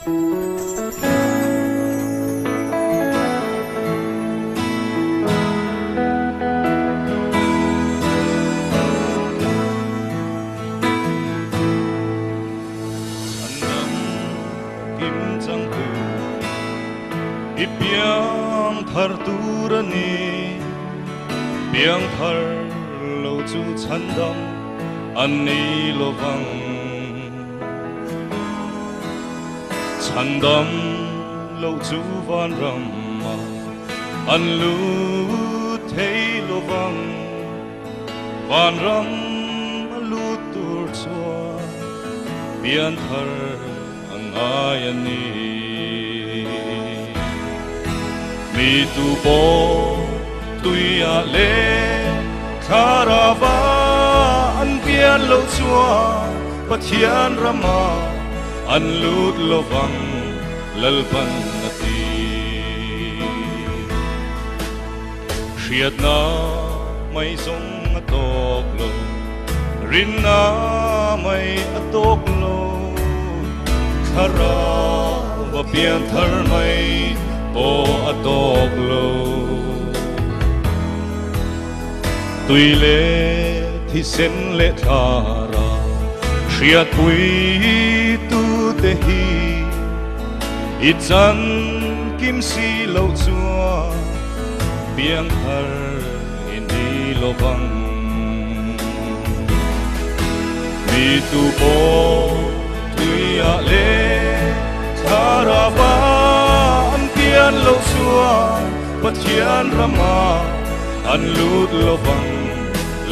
Biang thar turani biang thar lo chu chandam ani lovang chandam lo chu van ramma an lu thei lovang van ram lu tur chua biang thar angayani mi tu po tuya le karava an pian lo chua pathian rama an lut lovang lalpan nati riat na mai song atok lo rin na mai atok lo khara va pian thar mai o atok lo tui le thi sen le thara riat pui tu te hi i chan kim si lo chua biang thar in di lovang mi tu po tui a le thara va an lo chua pathian rama an lut lovang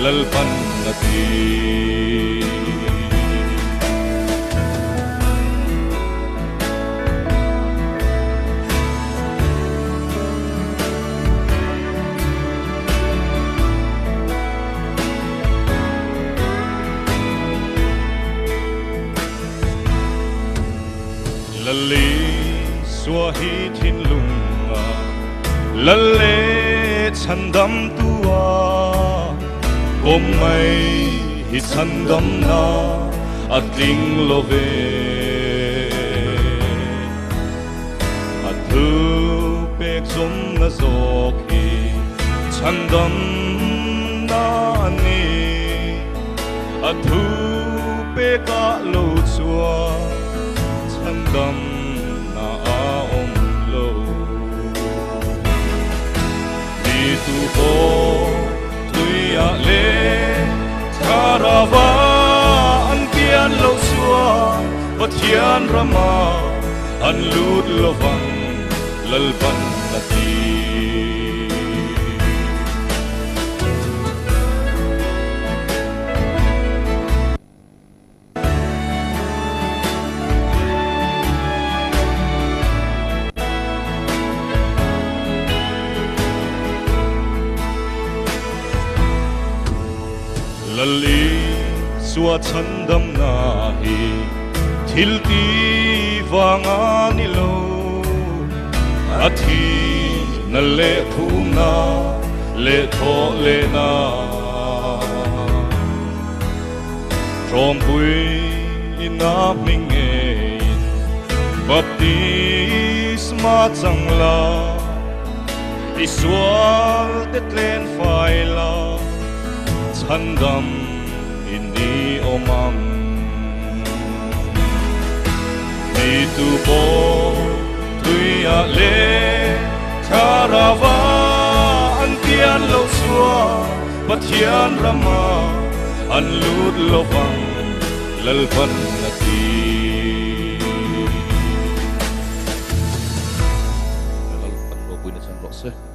lalpan nati lali swahi thin lunga lalle chandam tua om mai hi chandam na atling love athu pek som na zokhi chandam na ni athu peka lo chua chandam tu po tuya le karava an pian lo chua pathian rama an lut lovang lalpan nati lali swa chandam na hi thil ti wanga ni lo athi na le thum na le tho le na from pui ina minge baptisma changla iswal te tlen faila chandam ini omam mi tu po tuya le karava an pian lo chua pathian rama an lut lovang lalpan nati lalpan lo pui na sang lo se